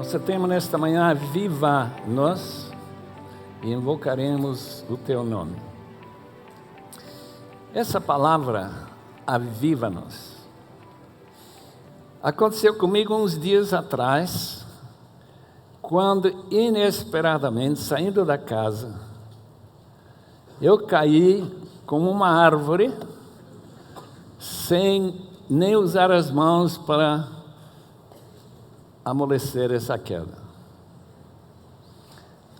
Nosso tema nesta manhã, aviva-nos, e invocaremos o teu nome. Essa palavra, aviva-nos, aconteceu comigo uns dias atrás, quando inesperadamente, saindo da casa, eu caí como uma árvore, sem nem usar as mãos para amolecer essa queda.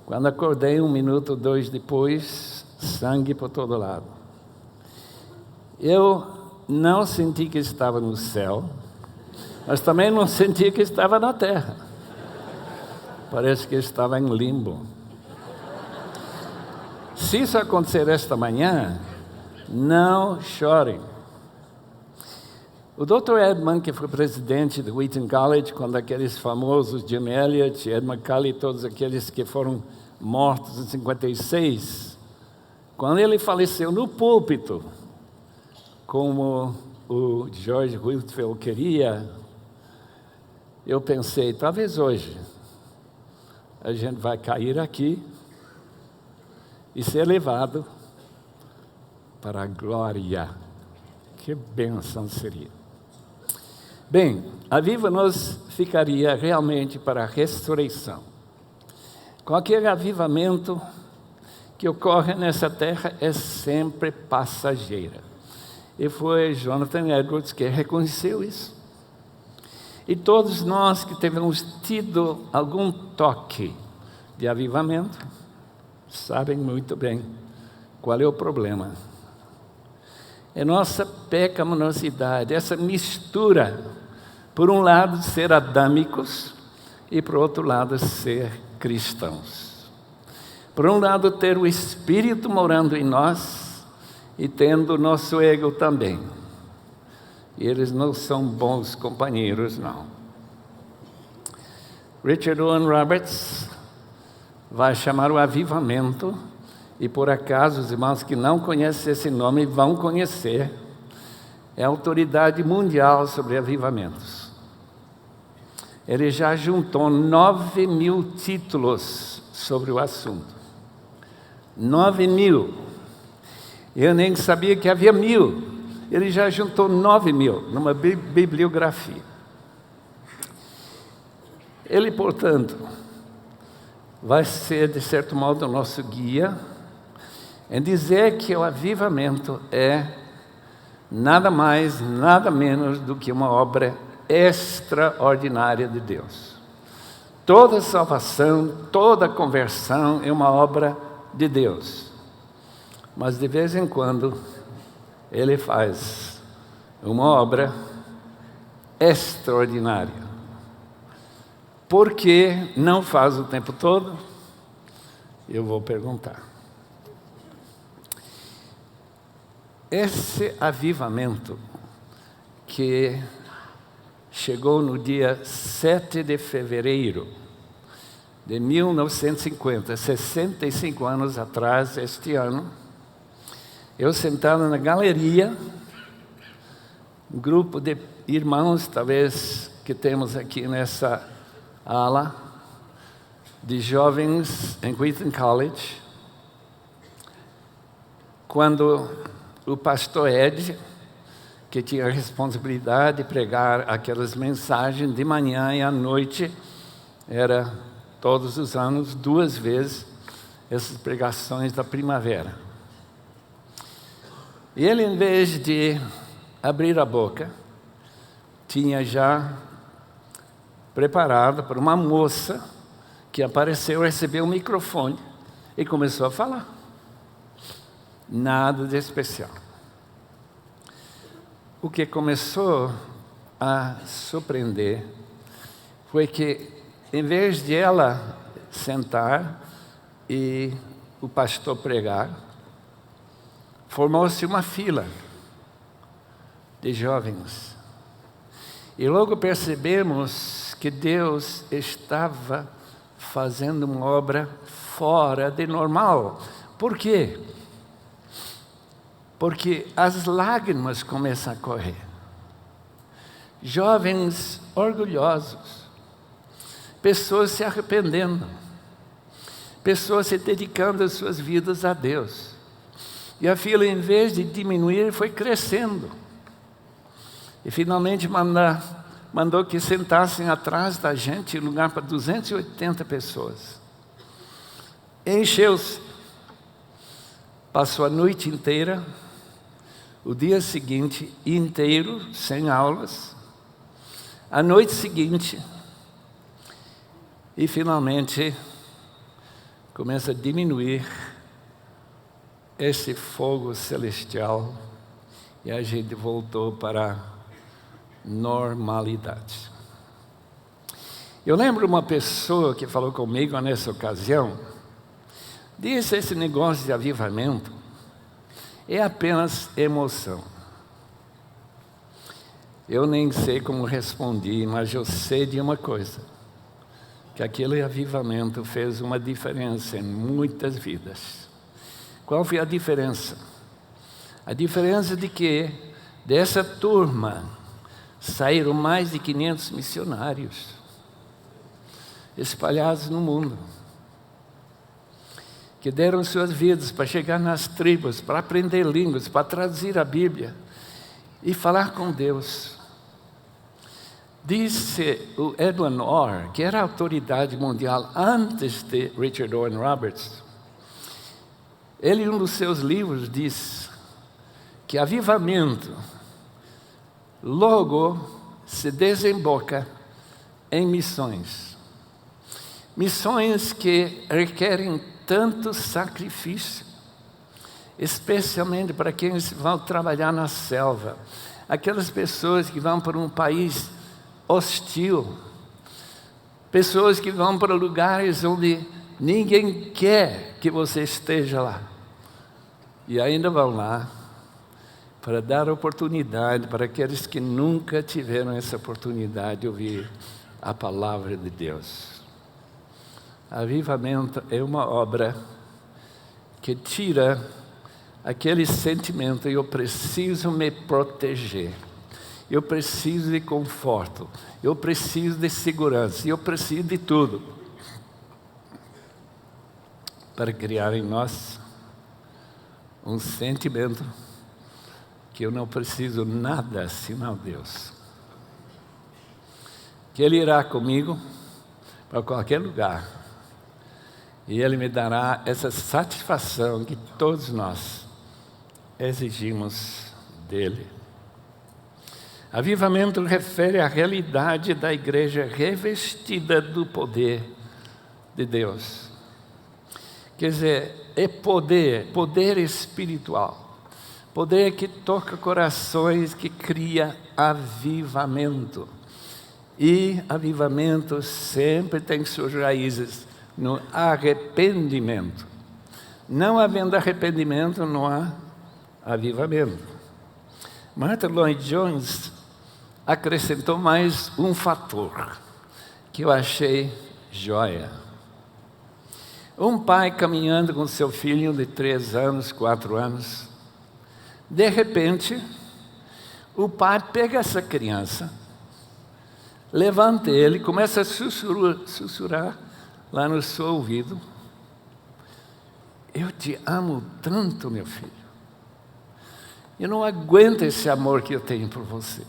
Quando acordei, 1 minuto, 2 depois, sangue por todo lado. Eu não senti que estava no céu, mas também não senti que estava na terra. Parece que estava em limbo. Se isso acontecer esta manhã, não chorem. O Dr. Edmund, que foi presidente do Wheaton College, quando aqueles famosos Jim Elliot, Ed McCully, todos aqueles que foram mortos em 56, quando ele faleceu no púlpito, como o George Whitefield queria, eu pensei, talvez hoje a gente vai cair aqui e ser levado para a glória. Que bênção seria! Bem, aviva-nos ficaria realmente para a ressurreição. Qualquer avivamento que ocorre nessa terra é sempre passageira. E foi Jonathan Edwards que reconheceu isso. E todos nós que tivemos tido algum toque de avivamento, sabem muito bem qual é o problema. É nossa pecaminosidade, essa mistura, por um lado, de ser adâmicos e, por outro lado, ser cristãos. Por um lado, ter o Espírito morando em nós e tendo o nosso ego também. E eles não são bons companheiros, não. Richard Owen Roberts vai chamar o avivamento, e por acaso os irmãos que não conhecem esse nome vão conhecer, é a autoridade mundial sobre avivamentos. Ele já juntou 9.000 títulos sobre o assunto. 9.000. Eu nem sabia que havia 1.000. Ele já juntou 9.000 numa bibliografia. Ele, portanto, vai ser, de certo modo, o nosso guia em dizer que o avivamento é nada mais, nada menos do que uma obra extraordinária de Deus. Toda salvação, toda conversão é uma obra de Deus. Mas de vez em quando, Ele faz uma obra extraordinária. Por que não faz o tempo todo? Eu vou perguntar. Esse avivamento que chegou no dia 7 de fevereiro de 1950, 65 anos atrás, este ano, eu sentado na galeria, um grupo de irmãos, talvez, que temos aqui nessa ala, de jovens em Wheaton College, quando o pastor Ed, que tinha a responsabilidade de pregar aquelas mensagens de manhã e à noite, era todos os anos, 2 vezes, essas pregações da primavera. E ele, em vez de abrir a boca, tinha já preparado para uma moça que apareceu, recebeu o microfone e começou a falar. Nada de especial. O que começou a surpreender foi que, em vez de ela sentar e o pastor pregar, formou-se uma fila de jovens. E logo percebemos que Deus estava fazendo uma obra fora de normal. Por quê? Porque as lágrimas começam a correr. Jovens orgulhosos, pessoas se arrependendo, pessoas se dedicando as suas vidas a Deus. E a fila, em vez de diminuir, foi crescendo. E finalmente mandou que sentassem atrás da gente, lugar para 280 pessoas. Encheu-se. Passou a noite inteira, o dia seguinte inteiro, sem aulas, a noite seguinte, e finalmente começa a diminuir esse fogo celestial, e a gente voltou para a normalidade. Eu lembro uma pessoa que falou comigo nessa ocasião, disse: esse negócio de avivamento é apenas emoção. Eu nem sei como respondi, mas eu sei de uma coisa, que aquele avivamento fez uma diferença em muitas vidas. Qual foi a diferença? A diferença de que dessa turma saíram mais de 500 missionários espalhados no mundo, que deram suas vidas para chegar nas tribos, para aprender línguas, para traduzir a Bíblia e falar com Deus. Disse o Edwin Orr, que era a autoridade mundial antes de Richard Owen Roberts, ele, em um dos seus livros, diz que avivamento logo se desemboca em missões. Missões que requerem tanto sacrifício, especialmente para quem vão trabalhar na selva, aquelas pessoas que vão para um país hostil, pessoas que vão para lugares onde ninguém quer que você esteja lá, e ainda vão lá para dar oportunidade para aqueles que nunca tiveram essa oportunidade de ouvir a palavra de Deus. Avivamento é uma obra que tira aquele sentimento: eu preciso me proteger, eu preciso de conforto, eu preciso de segurança, eu preciso de tudo, para criar em nós um sentimento que eu não preciso nada senão Deus, que Ele irá comigo para qualquer lugar, e Ele me dará essa satisfação que todos nós exigimos dEle. Avivamento refere à realidade da igreja revestida do poder de Deus. Quer dizer, é poder espiritual, poder que toca corações, que cria avivamento. E avivamento sempre tem suas raízes no arrependimento. Não havendo arrependimento, não há avivamento. Martyn Lloyd-Jones acrescentou mais um fator que eu achei joia. Um pai caminhando com seu filho de 3 anos, 4 anos, de repente, o pai pega essa criança, levanta ele, começa a sussurrar lá no seu ouvido: eu te amo tanto, meu filho. Eu não aguento esse amor que eu tenho por você.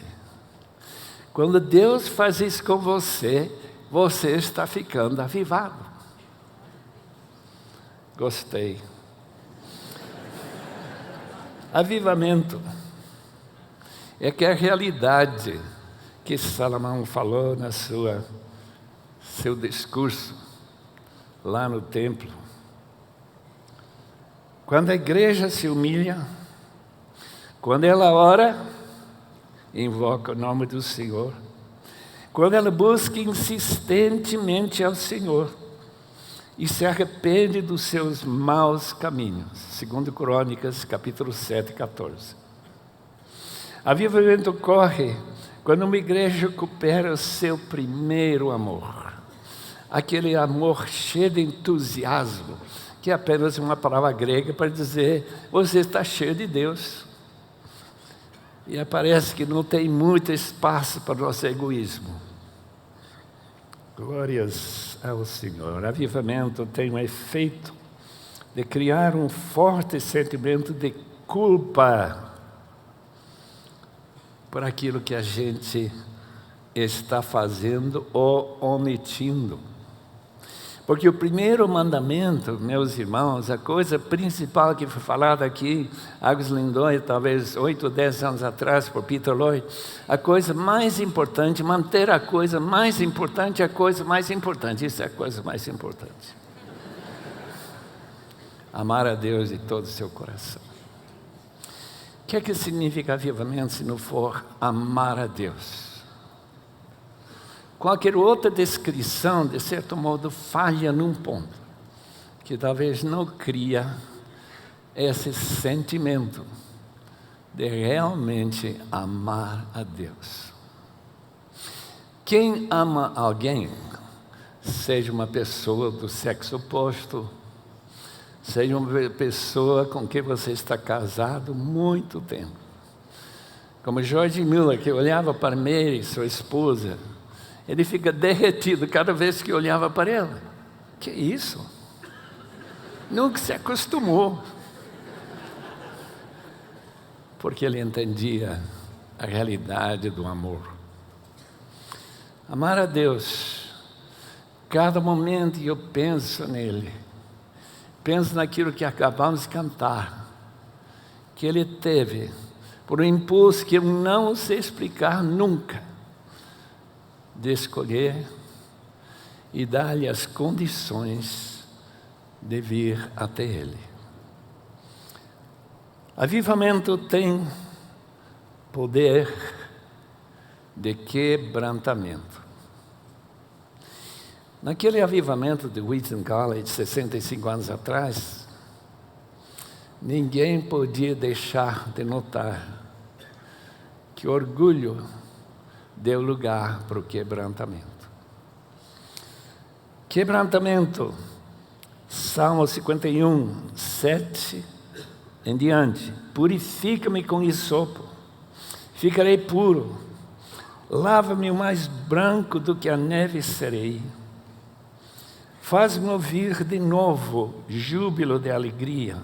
Quando Deus faz isso com você, você está ficando avivado. Gostei. Avivamento é que a realidade que Salomão falou na seu discurso lá no templo. Quando a igreja se humilha, quando ela ora, invoca o nome do Senhor, quando ela busca insistentemente ao Senhor e se arrepende dos seus maus caminhos. 2 Crônicas, capítulo 7, 14. Avivamento ocorre quando uma igreja recupera o seu primeiro amor, aquele amor cheio de entusiasmo, que é apenas uma palavra grega para dizer: você está cheio de Deus. E parece que não tem muito espaço para o nosso egoísmo. Glórias ao Senhor. Avivamento tem um efeito de criar um forte sentimento de culpa por aquilo que a gente está fazendo ou omitindo. Porque o primeiro mandamento, meus irmãos, a coisa principal que foi falada aqui, Agus Lindoy, talvez 8 ou 10 anos atrás, por Peter Lloyd, a coisa mais importante, manter a coisa mais importante, a coisa mais importante, isso é a coisa mais importante. Amar a Deus de todo o seu coração. O que é que significa avivamento se não for amar a Deus? Qualquer outra descrição, de certo modo, falha num ponto, que talvez não cria esse sentimento de realmente amar a Deus. Quem ama alguém, seja uma pessoa do sexo oposto, seja uma pessoa com quem você está casado muito tempo, como George Miller, que olhava para Mary, sua esposa, ele fica derretido cada vez que olhava para ela. Que isso? Nunca se acostumou. Porque ele entendia a realidade do amor. Amar a Deus, cada momento eu penso nele, penso naquilo que acabamos de cantar, que ele teve, por um impulso que eu não sei explicar nunca, de escolher e dar-lhe as condições de vir até Ele. Avivamento tem poder de quebrantamento. Naquele avivamento de Wheaton College, 65 anos atrás, ninguém podia deixar de notar que orgulho deu lugar para o quebrantamento. Quebrantamento, Salmo 51, 7 em diante. Purifica-me com hisopo, ficarei puro. Lava-me o mais branco do que a neve serei. Faz-me ouvir de novo júbilo de alegria.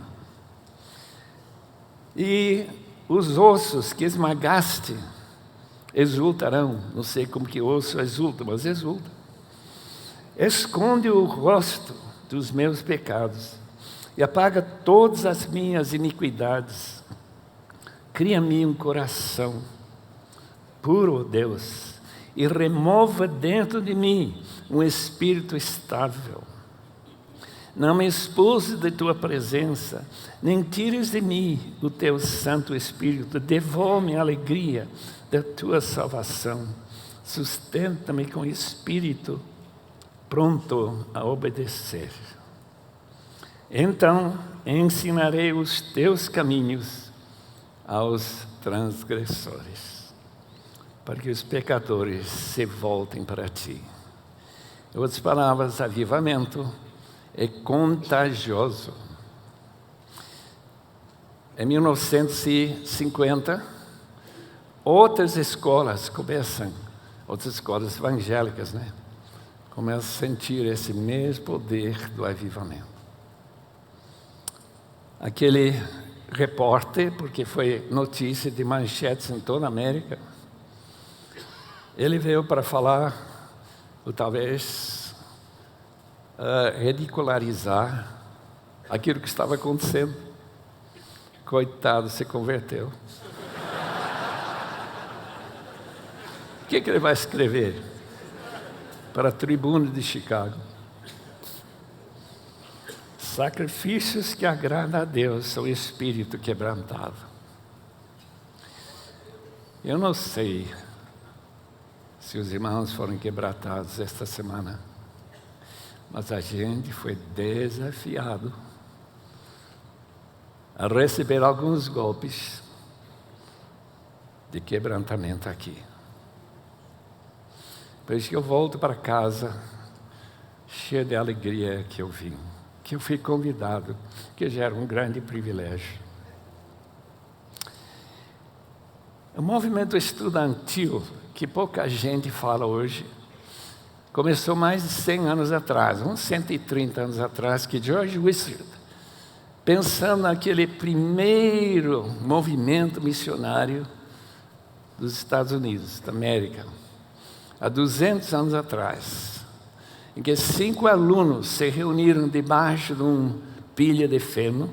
E os ossos que esmagaste exultarão. Não sei como que osso exulta, mas exulta. Esconde o rosto dos meus pecados e apaga todas as minhas iniquidades. Cria-me um coração puro, Deus, e remova dentro de mim um espírito estável. Não me expulse de tua presença, nem tires de mim o teu Santo Espírito. Devolve-me a alegria da tua salvação. Sustenta-me com espírito pronto a obedecer. Então ensinarei os teus caminhos aos transgressores, para que os pecadores se voltem para ti. Em outras palavras, avivamento é contagioso. Em 1950, outras escolas começam, outras escolas evangélicas, começam a sentir esse mesmo poder do avivamento. Aquele repórter, porque foi notícia de manchetes em toda a América, ele veio para falar, ou talvez ridicularizar aquilo que estava acontecendo. Coitado, se converteu. O que ele vai escrever para a Tribuna de Chicago? Sacrifícios que agradam a Deus são espírito quebrantado. Eu não sei se os irmãos foram quebrantados esta semana, mas a gente foi desafiado a receber alguns golpes de quebrantamento aqui. Por isso que eu volto para casa cheio de alegria que eu vim, que eu fui convidado, que já era um grande privilégio. O movimento estudantil, que pouca gente fala hoje, Começou mais de 100 anos atrás, uns 130 anos atrás, que George Whistler, pensando naquele primeiro movimento missionário dos Estados Unidos, da América, há 200 anos atrás, em que 5 alunos se reuniram debaixo de uma pilha de feno,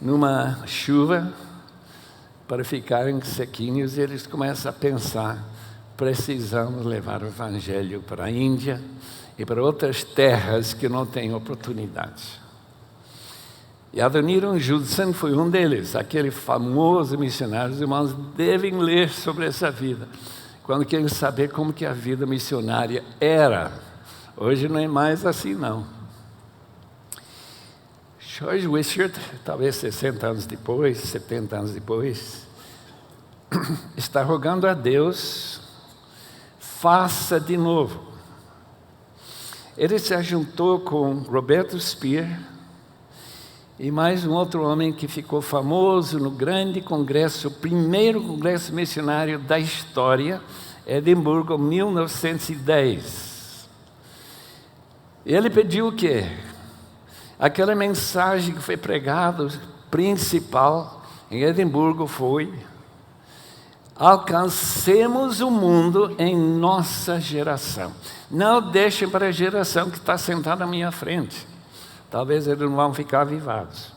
numa chuva, para ficarem sequinhos, e eles começam a pensar: precisamos levar o Evangelho para a Índia e para outras terras que não têm oportunidade. E Adoniram Judson foi um deles, aquele famoso missionário. Os irmãos devem ler sobre essa vida, quando querem saber como que a vida missionária era. Hoje não é mais assim, não. George Whistler, talvez 60 anos depois, 70 anos depois, está rogando a Deus: faça de novo. Ele se ajuntou com Roberto Speer e mais um outro homem que ficou famoso no grande congresso, o primeiro congresso missionário da história, Edimburgo, 1910. Ele pediu o quê? Aquela mensagem que foi pregada, principal, em Edimburgo foi: alcancemos o mundo em nossa geração. Não deixem para a geração que está sentada à minha frente. Talvez eles não vão ficar avivados.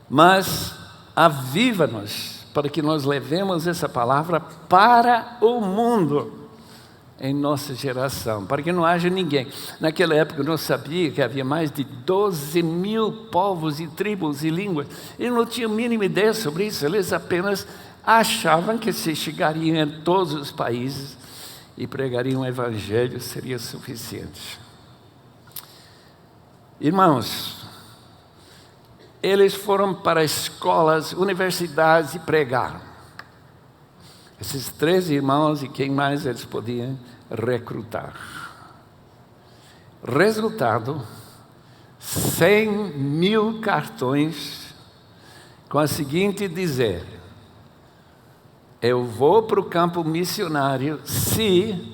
Mas aviva-nos para que nós levemos essa palavra para o mundo em nossa geração, para que não haja ninguém. Naquela época eu não sabia que havia mais de 12 mil povos e tribos e línguas. Eu não tinha a mínima ideia sobre isso. Eles apenas achavam que se chegariam em todos os países e pregariam o Evangelho seria suficiente. Irmãos, eles foram para escolas, universidades e pregaram. Esses 13 irmãos e quem mais eles podiam recrutar. Resultado: 100 mil cartões com a seguinte dizer: eu vou para o campo missionário se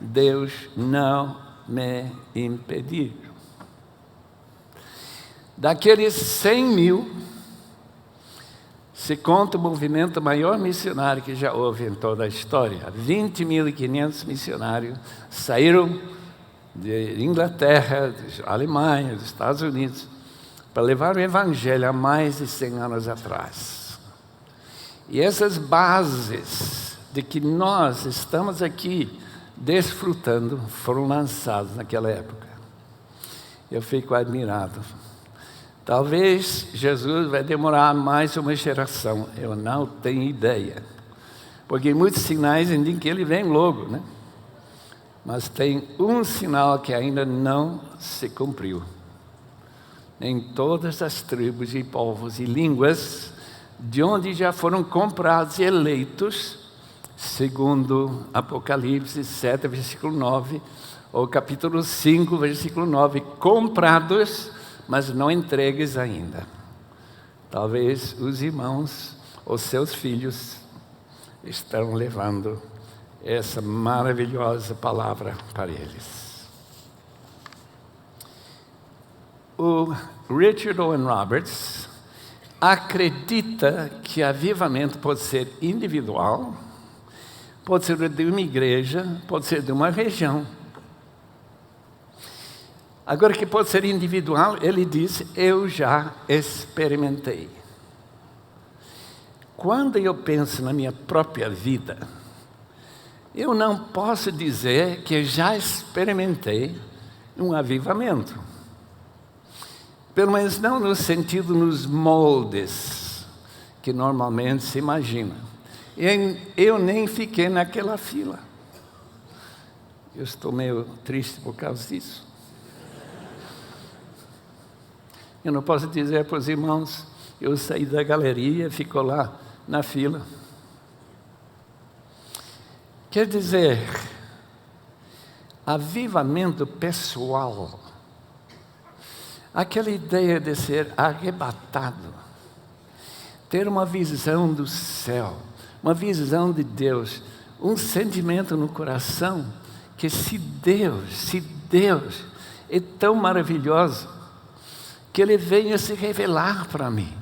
Deus não me impedir. Daqueles 100 mil, se conta o movimento maior missionário que já houve em toda a história. 20.500 missionários saíram de Inglaterra, de Alemanha, dos Estados Unidos, para levar o Evangelho há mais de 100 anos atrás. E essas bases de que nós estamos aqui desfrutando foram lançadas naquela época. Eu fico admirado. Talvez Jesus vai demorar mais uma geração, eu não tenho ideia. Porque muitos sinais indicam que ele vem logo, né? Mas tem um sinal que ainda não se cumpriu. Em todas as tribos e povos e línguas, de onde já foram comprados e eleitos, segundo Apocalipse 7, versículo 9, ou capítulo 5, versículo 9, comprados, mas não entregues ainda. Talvez os irmãos ou seus filhos estão levando essa maravilhosa palavra para eles. O Richard Owen Roberts acredita que avivamento pode ser individual, pode ser de uma igreja, pode ser de uma região. Agora, que pode ser individual, ele diz: eu já experimentei. Quando eu penso na minha própria vida, eu não posso dizer que já experimentei um avivamento. Pelo menos não no sentido, nos moldes que normalmente se imagina. Eu nem fiquei naquela fila. Eu estou meio triste por causa disso. Eu não posso dizer para os irmãos: eu saí da galeria e ficou lá na fila. Quer dizer, avivamento pessoal, aquela ideia de ser arrebatado, ter uma visão do céu, uma visão de Deus, um sentimento no coração que se Deus é tão maravilhoso, que Ele venha se revelar para mim,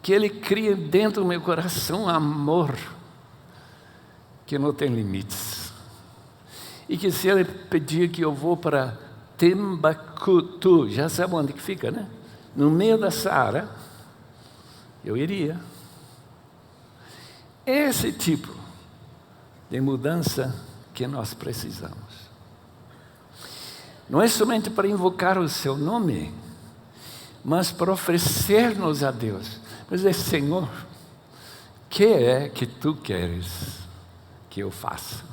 que Ele crie dentro do meu coração um amor que não tem limites, e que se Ele pedir que eu vou para Timbuktu, já sabe onde que fica, né? No meio da Saara, eu iria. Esse tipo de mudança que nós precisamos. Não é somente para invocar o seu nome, mas para oferecer-nos a Deus. Mas é, Senhor, o que é que Tu queres que eu faça?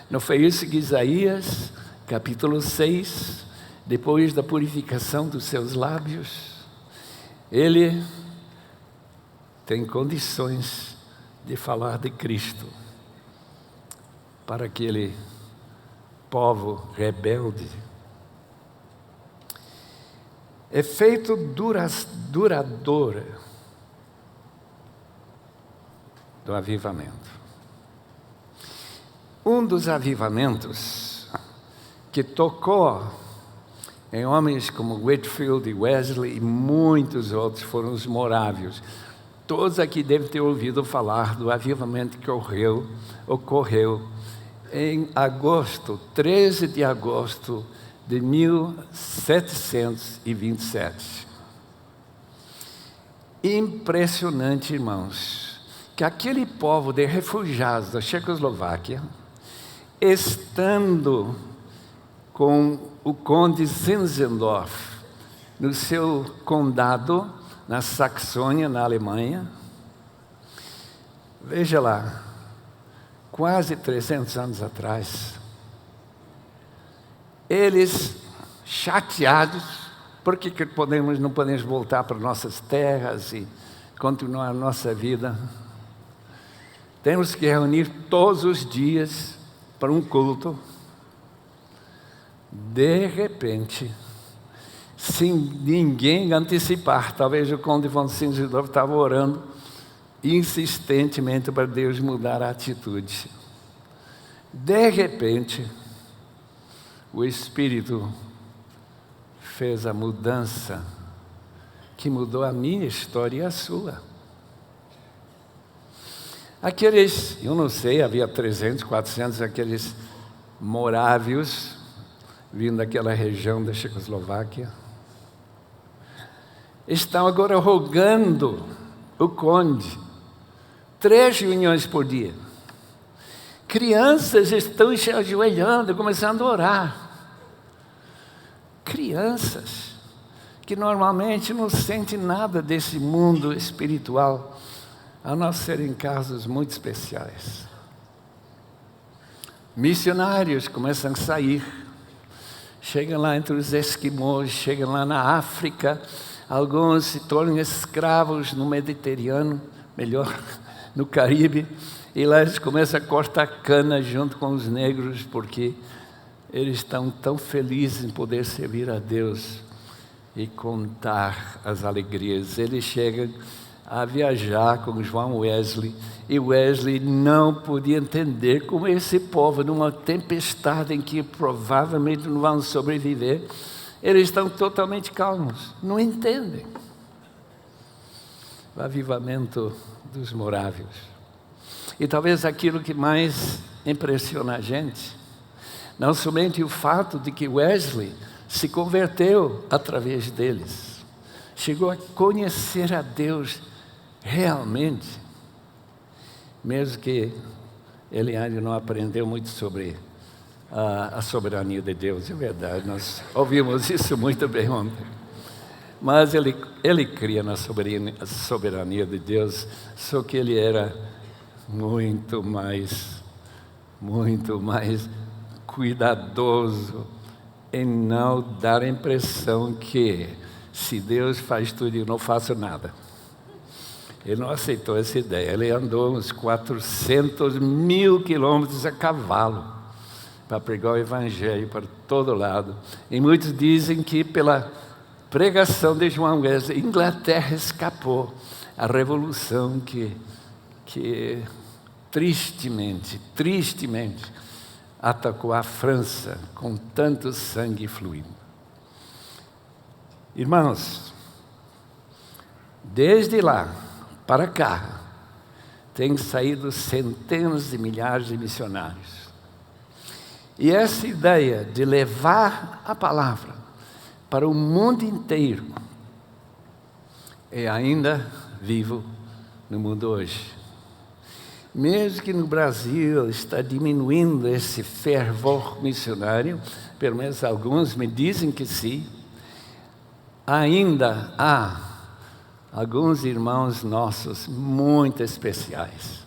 Não foi isso que Isaías, capítulo 6, depois da purificação dos seus lábios, ele tem condições de falar de Cristo para aquele povo rebelde. Efeito duradouro do avivamento. Um dos avivamentos que tocou em homens como Whitefield e Wesley e muitos outros foram os morávios. Todos aqui devem ter ouvido falar do avivamento que ocorreu em agosto, 13 de agosto de 1727. Impressionante, irmãos, que aquele povo de refugiados da Checoslováquia, estando com o conde Zinzendorf no seu condado, na Saxônia, na Alemanha, veja lá, quase 300 anos atrás, eles chateados, porque não podemos voltar para nossas terras e continuar a nossa vida, temos que reunir todos os dias para um culto. De repente, sem ninguém antecipar, talvez o conde von Zinzendorf estava orando insistentemente para Deus mudar a atitude. De repente, o Espírito fez a mudança que mudou a minha história e a sua. Aqueles, eu não sei, havia 300, 400, aqueles morávios, vindo daquela região da Checoslováquia, estão agora rogando o conde 3 reuniões por dia. Crianças estão se ajoelhando, começando a orar. Crianças que normalmente não sentem nada desse mundo espiritual, a não ser em casos muito especiais. Missionários começam a sair, chegam lá entre os esquimós, chegam lá na África, alguns se tornam escravos no Mediterrâneo, melhor, no Caribe, e lá eles começam a cortar cana junto com os negros, porque eles estão tão felizes em poder servir a Deus e contar as alegrias. Eles chegam a viajar com João Wesley, e Wesley não podia entender como esse povo, numa tempestade em que provavelmente não vão sobreviver, eles estão totalmente calmos, não entendem. O avivamento dos morávios. E talvez aquilo que mais impressiona a gente, não somente o fato de que Wesley se converteu através deles, chegou a conhecer a Deus realmente, mesmo que ele ainda não aprendeu muito sobre a soberania de Deus, é verdade, nós ouvimos isso muito bem ontem. Mas ele cria na soberania de Deus, só que ele era muito mais cuidadoso em não dar a impressão que se Deus faz tudo eu não faço nada. Ele não aceitou essa ideia. Ele andou uns 400.000 quilômetros a cavalo para pregar o Evangelho para todo lado. E muitos dizem que pela pregação de João Wesley, Inglaterra escapou à revolução que tristemente, atacou a França com tanto sangue fluindo. Irmãos, desde lá para cá, têm saído centenas de milhares de missionários. E essa ideia de levar a palavra para o mundo inteiro é ainda vivo no mundo hoje. Mesmo que no Brasil está diminuindo esse fervor missionário, pelo menos alguns me dizem que sim, ainda há alguns irmãos nossos muito especiais,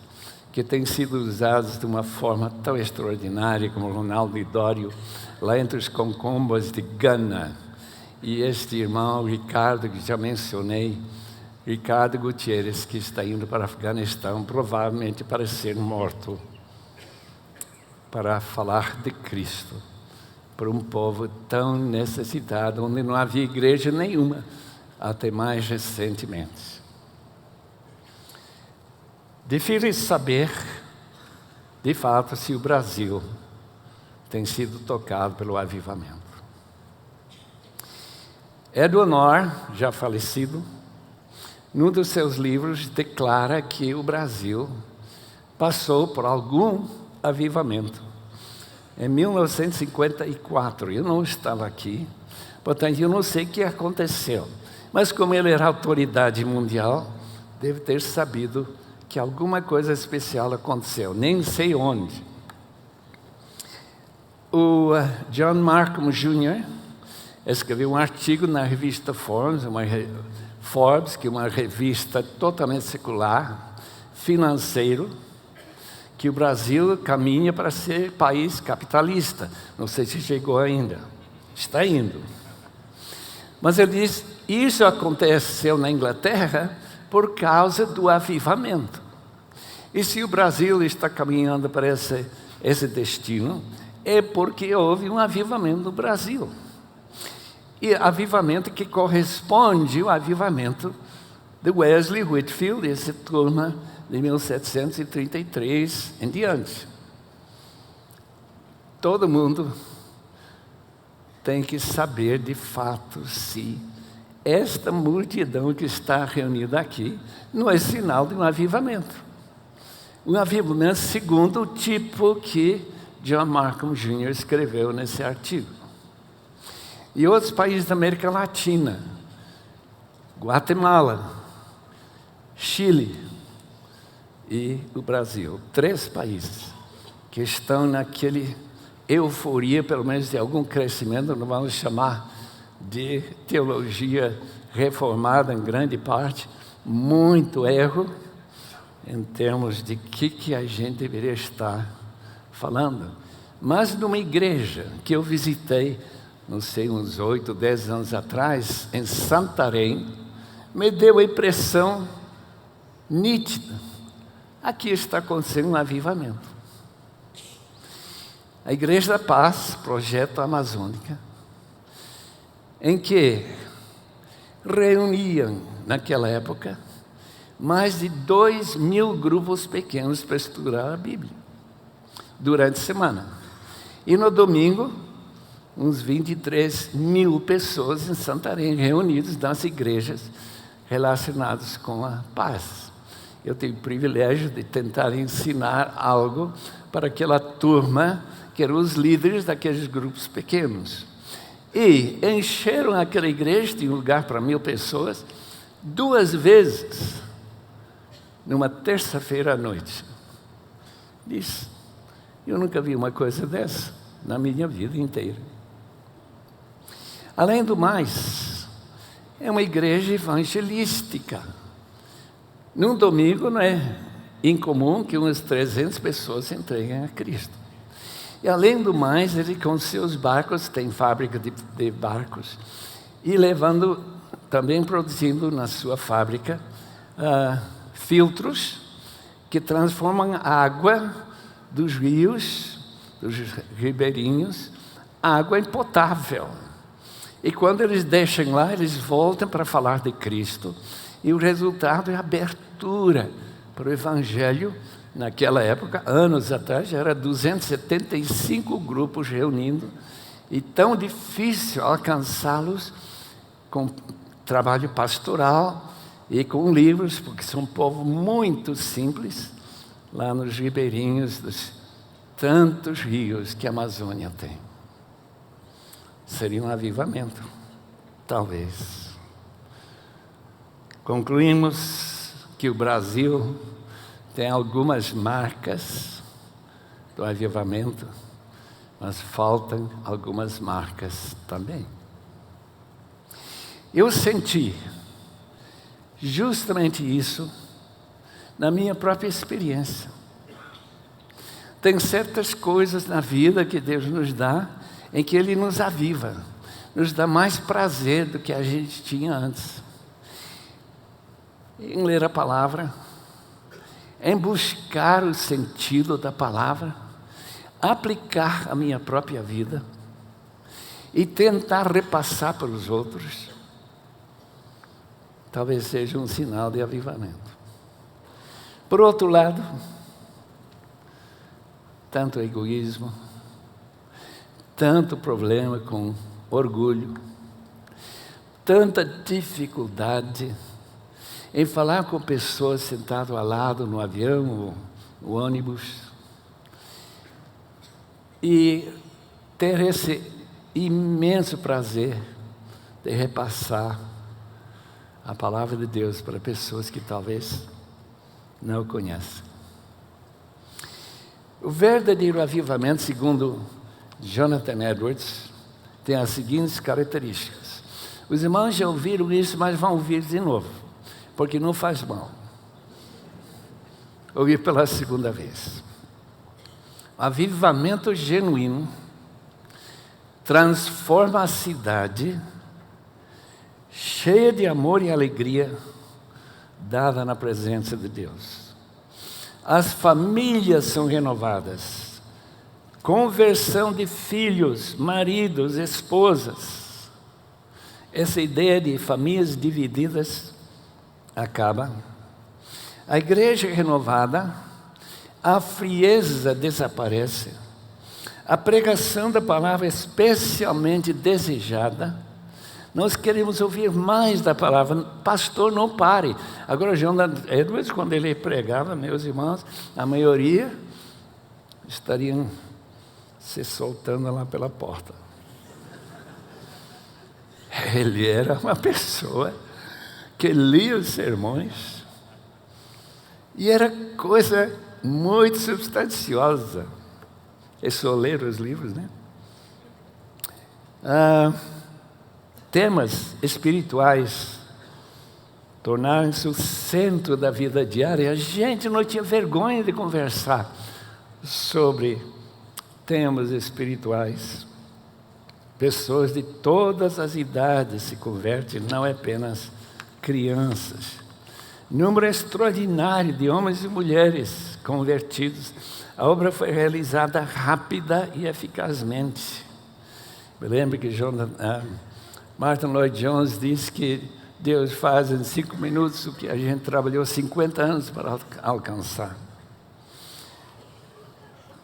que têm sido usados de uma forma tão extraordinária, como Ronaldo Lidório, lá entre os Concombas de Gana, e este irmão Ricardo, que já mencionei, Ricardo Gutierrez, que está indo para o Afeganistão, provavelmente para ser morto, para falar de Cristo, para um povo tão necessitado, onde não havia igreja nenhuma, até mais recentemente. Difícil saber, de fato, se o Brasil tem sido tocado pelo avivamento. Edward Norr, já falecido, num dos seus livros, declara que o Brasil passou por algum avivamento. Em 1954, eu não estava aqui, portanto, eu não sei o que aconteceu. Mas como ele era autoridade mundial, deve ter sabido que alguma coisa especial aconteceu, nem sei onde. O John Markham Jr. escreveu um artigo na revista Forbes, que é uma revista totalmente secular, financeiro, que o Brasil caminha para ser país capitalista. Não sei se chegou ainda. Está indo. Mas ele diz, isso aconteceu na Inglaterra por causa do avivamento. E se o Brasil está caminhando para esse destino, é porque houve um avivamento no Brasil. E avivamento que corresponde ao avivamento de Wesley Whitefield, essa turma de 1733 em diante. Todo mundo tem que saber de fato se esta multidão que está reunida aqui não é sinal de um avivamento. Um avivamento segundo o tipo que John Markham Jr. escreveu nesse artigo. E outros países da América Latina, Guatemala, Chile e o Brasil, 3 países que estão naquele euforia, pelo menos de algum crescimento, não vamos chamar de teologia reformada em grande parte, muito erro em termos de que a gente deveria estar falando. Mas numa igreja que eu visitei, não sei, uns 8, 10 anos atrás, em Santarém, me deu a impressão nítida. Aqui está acontecendo um avivamento. A Igreja da Paz, projeto amazônica, em que reuniam, naquela época, mais de 2.000 grupos pequenos para estudar a Bíblia, durante a semana. E no domingo, uns 23.000 pessoas em Santarém, reunidas nas igrejas relacionadas com a paz. Eu tive o privilégio de tentar ensinar algo para aquela turma, que eram os líderes daqueles grupos pequenos. E encheram aquela igreja, tinha lugar para 1.000 pessoas, 2 vezes, numa terça-feira à noite. Disse, eu nunca vi uma coisa dessa na minha vida inteira. Além do mais, é uma igreja evangelística. Num domingo não é incomum que umas 300 pessoas se entreguem a Cristo. E além do mais, ele com seus barcos, tem fábrica de barcos, e levando, também produzindo na sua fábrica, filtros que transformam a água dos rios, dos ribeirinhos, água em potável. E quando eles deixam lá, eles voltam para falar de Cristo. E o resultado é a abertura para o Evangelho Naquela época, anos atrás, já era 275 grupos reunindo, e tão difícil alcançá-los com trabalho pastoral e com livros, porque são um povo muito simples, lá nos ribeirinhos dos tantos rios que a Amazônia tem. Seria um avivamento, talvez. Concluímos que o Brasil tem algumas marcas do avivamento, mas faltam algumas marcas também. Eu senti justamente isso na minha própria experiência. Tem certas coisas na vida que Deus nos dá, em que Ele nos aviva, nos dá mais prazer do que a gente tinha antes. Em ler a palavra, em buscar o sentido da palavra, aplicar a minha própria vida e tentar repassar para os outros, talvez seja um sinal de avivamento. Por outro lado, tanto egoísmo, tanto problema com orgulho, tanta dificuldade em falar com pessoas sentadas ao lado no avião ou no ônibus, e ter esse imenso prazer de repassar a palavra de Deus para pessoas que talvez não o conhecem. O verdadeiro avivamento, segundo Jonathan Edwards, tem as seguintes características. Os irmãos já ouviram isso, mas vão ouvir de novo, porque não faz mal ouvir pela segunda vez. O avivamento genuíno transforma a cidade cheia de amor e alegria dada na presença de Deus. As famílias são renovadas, conversão de filhos, maridos, esposas. Essa ideia de famílias divididas acaba. A igreja é renovada, a frieza desaparece, a pregação da palavra é especialmente desejada. Nós queremos ouvir mais da palavra. Pastor, não pare. Agora, Jonathan Edwards, quando ele pregava, meus irmãos, a maioria estariam se soltando lá pela porta. Ele era uma pessoa que lia os sermões e era coisa muito substanciosa. É só ler os livros, né? Temas espirituais tornaram-se o centro da vida diária. A gente não tinha vergonha de conversar sobre temas espirituais. Pessoas de todas as idades se convertem, não é apenas crianças. Número extraordinário de homens e mulheres convertidos. A obra foi realizada rápida e eficazmente. Me lembro que Martin Lloyd-Jones disse que Deus faz em 5 minutos o que a gente trabalhou 50 anos para alcançar.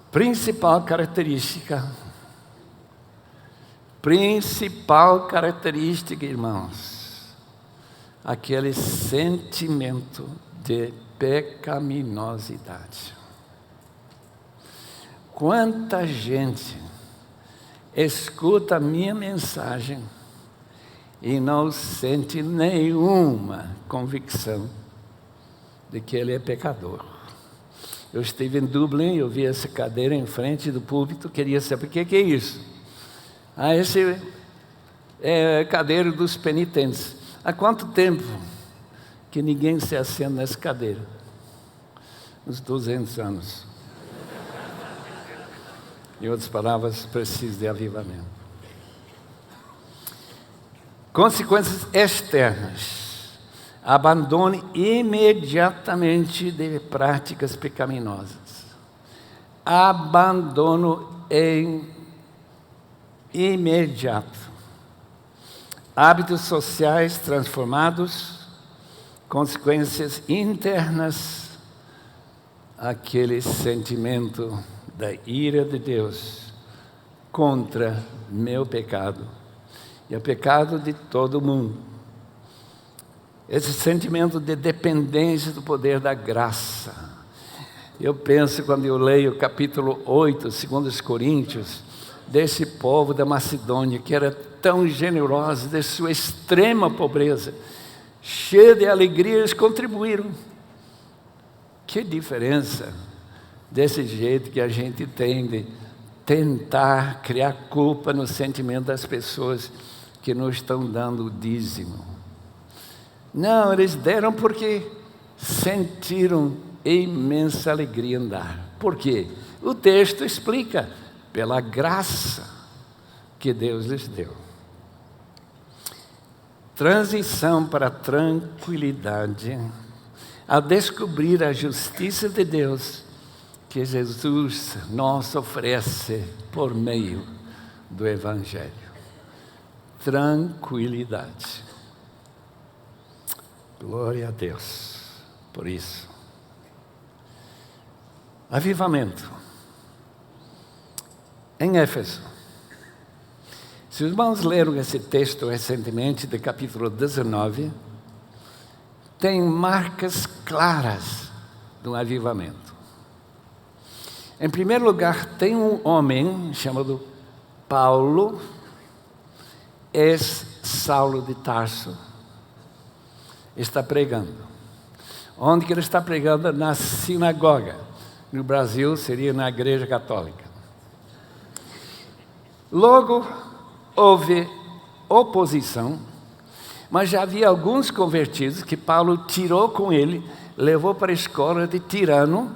Principal característica, irmãos, aquele sentimento de pecaminosidade. Quanta gente escuta a minha mensagem e não sente nenhuma convicção de que ele é pecador. Eu estive em Dublin, eu vi essa cadeira em frente do púlpito, queria saber o que é isso. Esse é a cadeira dos penitentes. Há quanto tempo que ninguém se assenta nessa cadeira? Uns 200 anos. Em outras palavras, precisa de avivamento. Consequências externas. Abandone imediatamente de práticas pecaminosas. Abandono imediato. Hábitos sociais transformados. Consequências internas. aquele sentimento da ira de Deus contra meu pecado e o pecado de todo mundo. Esse sentimento de dependência do poder da graça. Eu penso, quando eu leio o capítulo 8, 2 Coríntios, desse povo da Macedônia, que era tão generoso, de sua extrema pobreza, cheio de alegria, eles contribuíram. Que diferença desse jeito que a gente tem de tentar criar culpa no sentimento das pessoas que não estão dando o dízimo. Não, eles deram porque sentiram imensa alegria em dar. Por quê? O texto explica, pela graça que Deus lhes deu. Transição para a tranquilidade, a descobrir a justiça de Deus que Jesus nos oferece por meio do Evangelho. Tranquilidade. Glória a Deus por isso. Avivamento. Em Éfeso. Se os irmãos leram esse texto recentemente, do capítulo 19, tem marcas claras do avivamento. Em primeiro lugar, tem um homem chamado Paulo, ex-Saulo de Tarso, está pregando. Onde que ele está pregando? Na sinagoga. No Brasil seria na igreja católica. Logo, houve oposição, mas já havia alguns convertidos que Paulo tirou com ele, levou para a escola de Tirano,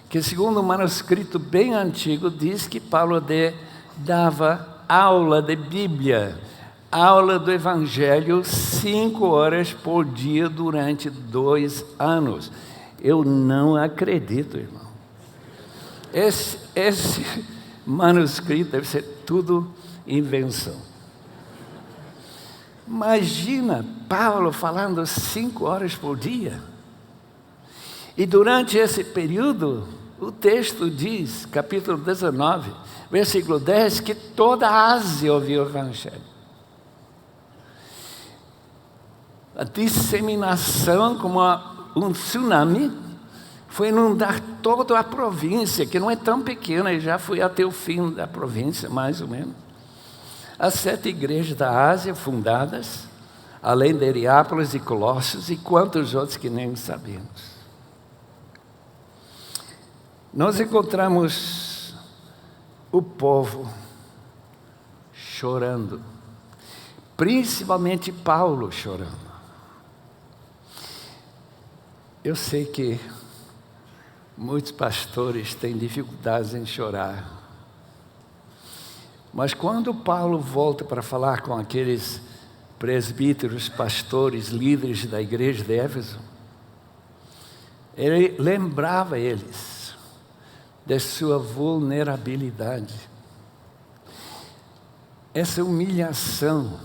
que segundo um manuscrito bem antigo, diz que Paulo dava aula de Bíblia, aula do Evangelho, 5 horas por dia durante 2 anos. Eu não acredito, irmão. Esse manuscrito deve ser tudo invenção. Imagina Paulo falando 5 horas por dia. E durante esse período, o texto diz, capítulo 19, versículo 10, que toda a Ásia ouviu o Evangelho. A disseminação, como um tsunami, foi inundar toda a província, que não é tão pequena, e já foi até o fim da província, mais ou menos. As 7 igrejas da Ásia fundadas, além de Hierápolis e Colossos, e quantos outros que nem sabemos. Nós encontramos o povo chorando, principalmente Paulo chorando. Eu sei que muitos pastores têm dificuldades em chorar, mas quando Paulo volta para falar com aqueles presbíteros, pastores, líderes da igreja de Éfeso, ele lembrava eles de sua vulnerabilidade, essa humilhação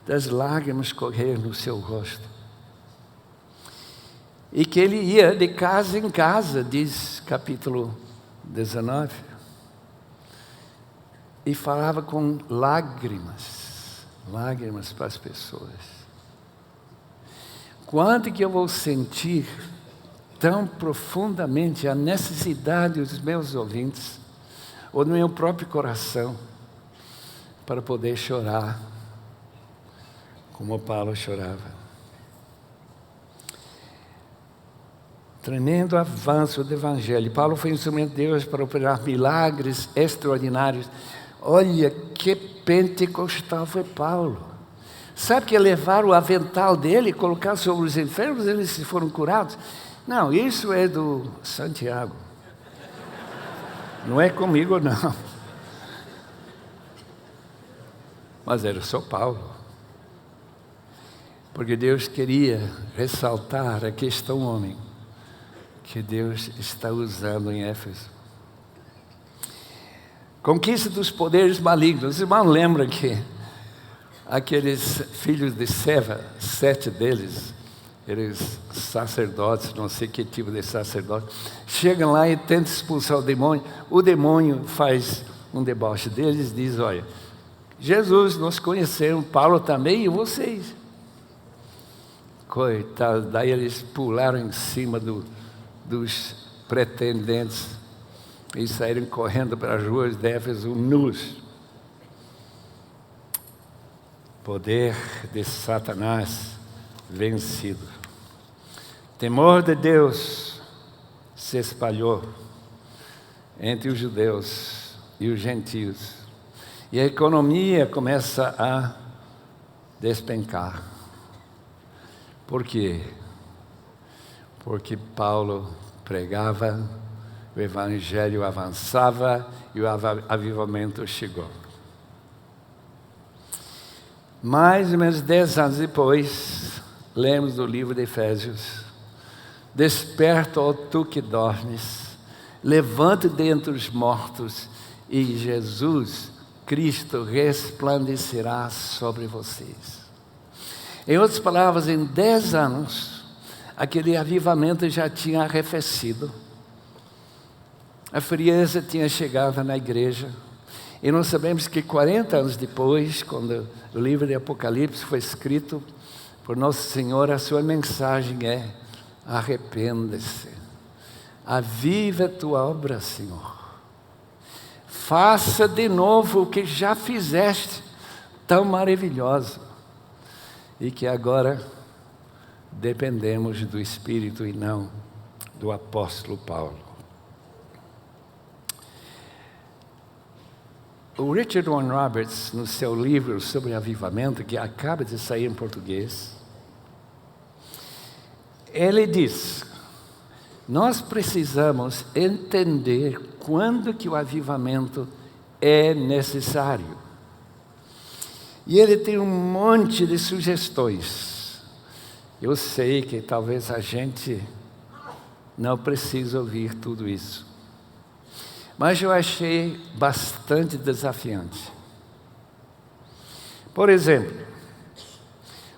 das lágrimas correr no seu rosto, e que ele ia de casa em casa, diz capítulo 19, e falava com lágrimas para as pessoas. Quanto que eu vou sentir tão profundamente a necessidade dos meus ouvintes, ou do meu próprio coração, para poder chorar, como Paulo chorava. Tremendo avanço do Evangelho. Paulo foi instrumento de Deus para operar milagres extraordinários. Olha que pentecostal foi Paulo. Sabe que levaram o avental dele e colocar sobre os enfermos, eles se foram curados? Não, isso é do Santiago. Não é comigo, não. Mas era só Paulo. Porque Deus queria ressaltar a questão homem, que Deus está usando em Éfeso. Conquista dos poderes malignos. Os irmãos lembram que aqueles filhos de Seva, 7 deles, eles sacerdotes, não sei que tipo de sacerdote, chegam lá e tentam expulsar o demônio faz um deboche deles e diz, olha, Jesus, nós conhecemos, Paulo também e vocês. Coitados, daí eles pularam em cima dos pretendentes e saíram correndo para as ruas de Éfeso nus. Poder de Satanás vencido. Temor de Deus se espalhou entre os judeus e os gentios. E a economia começa a despencar. Por quê? Porque Paulo pregava, o evangelho avançava e o avivamento chegou. Mais ou menos 10 anos depois, lemos o livro de Efésios. Desperta, ó tu que dormes, levante dentre os mortos e Jesus Cristo resplandecerá sobre vocês. Em outras palavras, em 10 anos, aquele avivamento já tinha arrefecido. A frieza tinha chegado na igreja. E nós sabemos que 40 anos depois, quando o livro de Apocalipse foi escrito por Nosso Senhor, a sua mensagem é: arrependa-se, aviva a tua obra, Senhor. Faça de novo o que já fizeste, tão maravilhoso. E que agora dependemos do Espírito e não do apóstolo Paulo. O Richard Warren Roberts, no seu livro sobre avivamento, que acaba de sair em português, ele diz: nós precisamos entender quando que o avivamento é necessário. E ele tem um monte de sugestões. Eu sei que talvez a gente não precise ouvir tudo isso, mas eu achei bastante desafiante. Por exemplo,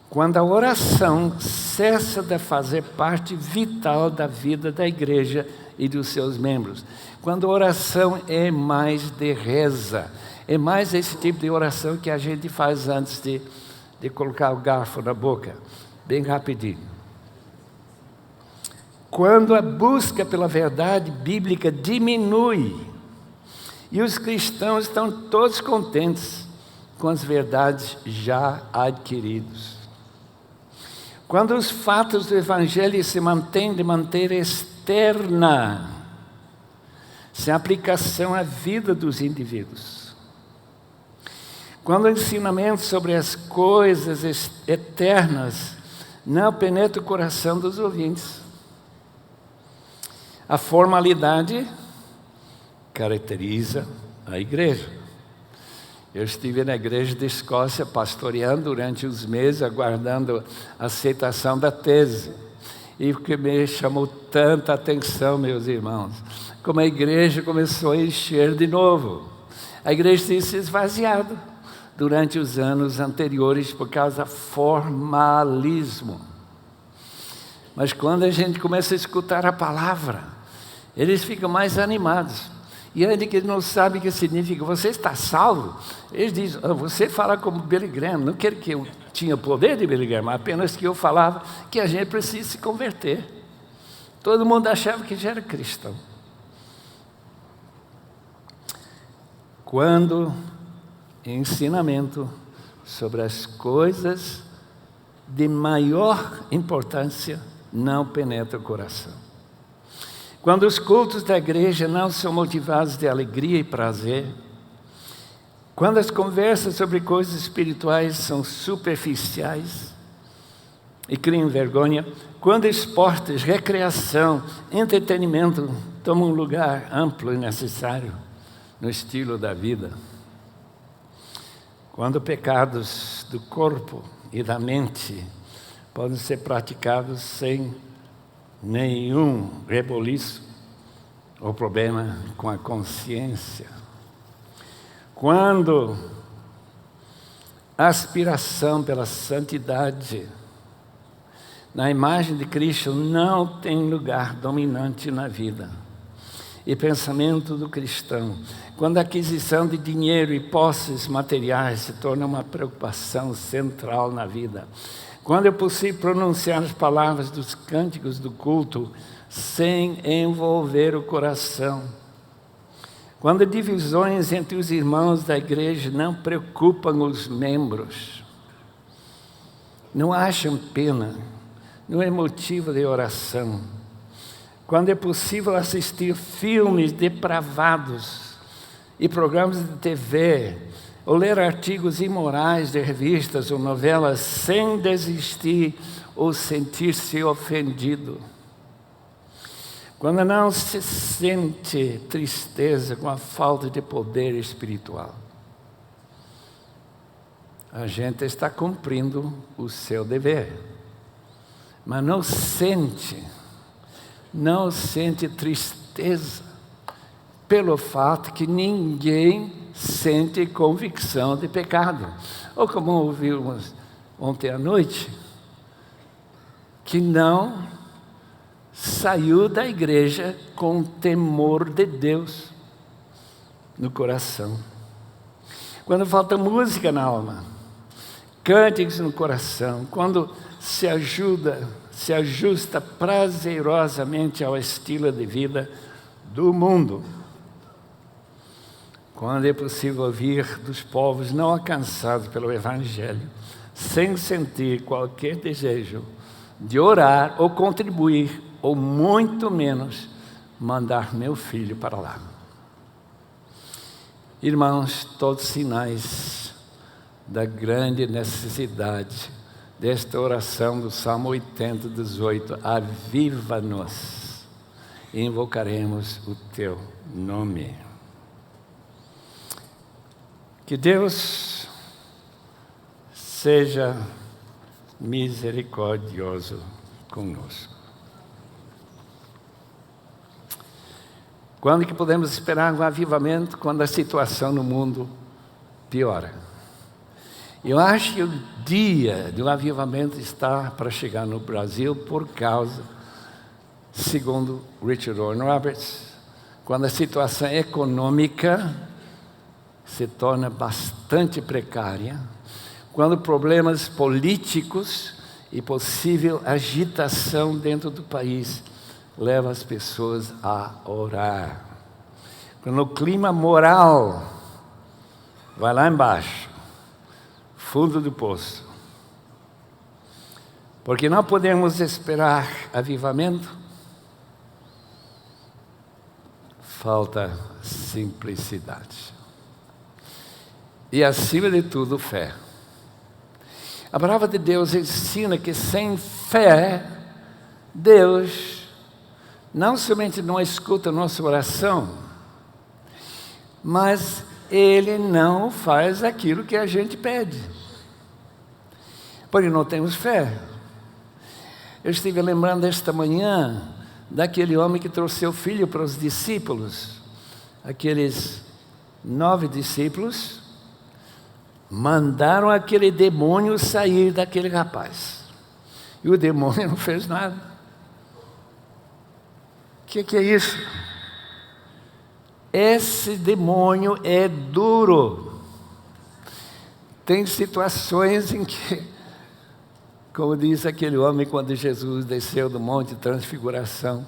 quando a oração cessa de fazer parte vital da vida da igreja e dos seus membros, quando a oração é mais de reza, é mais esse tipo de oração que a gente faz antes de colocar o garfo na boca, bem rapidinho. Quando a busca pela verdade bíblica diminui e os cristãos estão todos contentes com as verdades já adquiridas. Quando os fatos do Evangelho se mantêm de maneira externa, sem aplicação à vida dos indivíduos. Quando o ensinamento sobre as coisas eternas não penetra o coração dos ouvintes. A formalidade caracteriza a igreja. Eu estive na igreja de Escócia pastoreando durante uns meses, aguardando a aceitação da tese. E o que me chamou tanta atenção, meus irmãos, como a igreja começou a encher de novo. A igreja tinha se esvaziado durante os anos anteriores por causa do formalismo. Mas quando a gente começa a escutar a palavra, eles ficam mais animados. E ainda que eles não sabem o que significa, você está salvo? Eles dizem, você fala como Billy Graham. Não quero que eu tinha poder de Billy Graham, apenas que eu falava que a gente precisa se converter. Todo mundo achava que já era cristão. Quando ensinamento sobre as coisas de maior importância não penetra o coração. Quando os cultos da igreja não são motivados de alegria e prazer, quando as conversas sobre coisas espirituais são superficiais e criam vergonha, quando esportes, recreação, entretenimento tomam um lugar amplo e necessário no estilo da vida, quando pecados do corpo e da mente podem ser praticados sem nenhum reboliço ou problema com a consciência. Quando a aspiração pela santidade na imagem de Cristo não tem lugar dominante na vida. E pensamento do cristão, quando a aquisição de dinheiro e posses materiais se torna uma preocupação central na vida, quando é possível pronunciar as palavras dos cânticos do culto sem envolver o coração, quando divisões entre os irmãos da igreja não preocupam os membros, não acham pena, não é motivo de oração, quando é possível assistir filmes depravados e programas de TV, ou ler artigos imorais de revistas ou novelas sem desistir ou sentir-se ofendido, quando não se sente tristeza com a falta de poder espiritual, a gente está cumprindo o seu dever, mas não sente tristeza pelo fato que ninguém sente convicção de pecado. Ou como ouvimos ontem à noite, que não saiu da igreja com temor de Deus no coração. Quando falta música na alma, cânticos no coração, quando se ajusta prazerosamente ao estilo de vida do mundo, quando é possível ouvir dos povos não alcançados pelo Evangelho, sem sentir qualquer desejo de orar ou contribuir, ou muito menos mandar meu filho para lá. Irmãos, todos sinais da grande necessidade desta oração do Salmo 80, 18, aviva-nos, e invocaremos o teu nome. Que Deus seja misericordioso conosco. Quando que podemos esperar um avivamento? Quando a situação no mundo piora. Eu acho que o dia do avivamento está para chegar no Brasil por causa, segundo Richard Owen Roberts, quando a situação econômica se torna bastante precária, quando problemas políticos e possível agitação dentro do país leva as pessoas a orar, quando o clima moral vai lá embaixo, fundo do poço, porque não podemos esperar avivamento, falta simplicidade. E, acima de tudo, fé. A palavra de Deus ensina que sem fé, Deus não somente não escuta a nossa oração, mas Ele não faz aquilo que a gente pede, porque não temos fé. Eu estive lembrando esta manhã daquele homem que trouxe seu filho para os discípulos, aqueles 9 discípulos, mandaram aquele demônio sair daquele rapaz. E o demônio não fez nada. O que é isso? Esse demônio é duro. Tem situações em que, como diz aquele homem quando Jesus desceu do Monte de Transfiguração,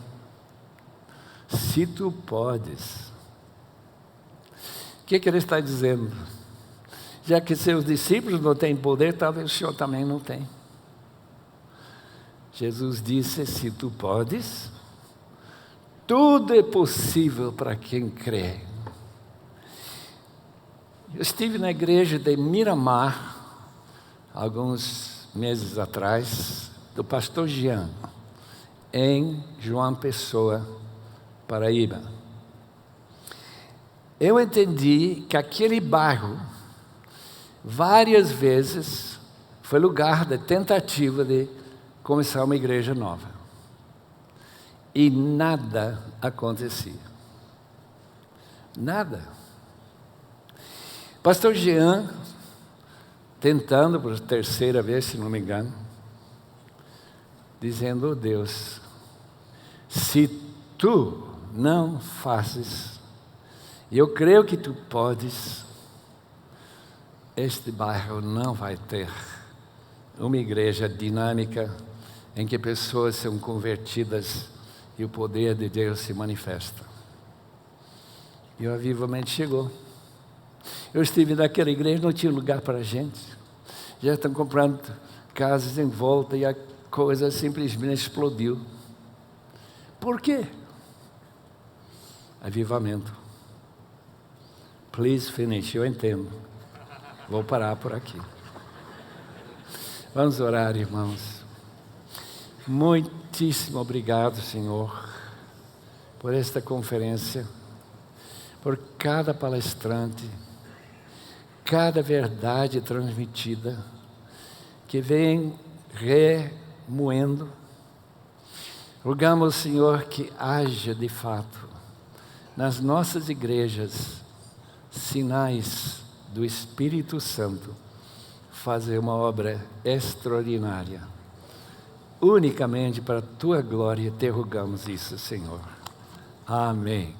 se tu podes. O que ele está dizendo? Já que seus discípulos não têm poder, talvez o Senhor também não tem. Jesus disse, se tu podes, tudo é possível para quem crê. Eu estive na igreja de Miramar, alguns meses atrás, do pastor Jean, em João Pessoa, Paraíba. Eu entendi que aquele bairro, várias vezes, foi lugar de tentativa de começar uma igreja nova. E nada acontecia. Nada. Pastor Jean, tentando por terceira vez, se não me engano, dizendo: oh Deus, se tu não fazes, e eu creio que tu podes, este bairro não vai ter uma igreja dinâmica em que pessoas são convertidas e o poder de Deus se manifesta. E o avivamento chegou. Eu estive naquela igreja, não tinha lugar para a gente. Já estão comprando casas em volta e a coisa simplesmente explodiu. Por quê? Avivamento. Please finish, eu entendo. Vou parar por aqui. Vamos orar, irmãos. Muitíssimo obrigado, Senhor, por esta conferência, por cada palestrante, cada verdade transmitida, que vem remoendo. Rogamos, Senhor, que haja de fato nas nossas igrejas sinais do Espírito Santo fazer uma obra extraordinária. Unicamente para a Tua glória te rogamos isso, Senhor. Amém.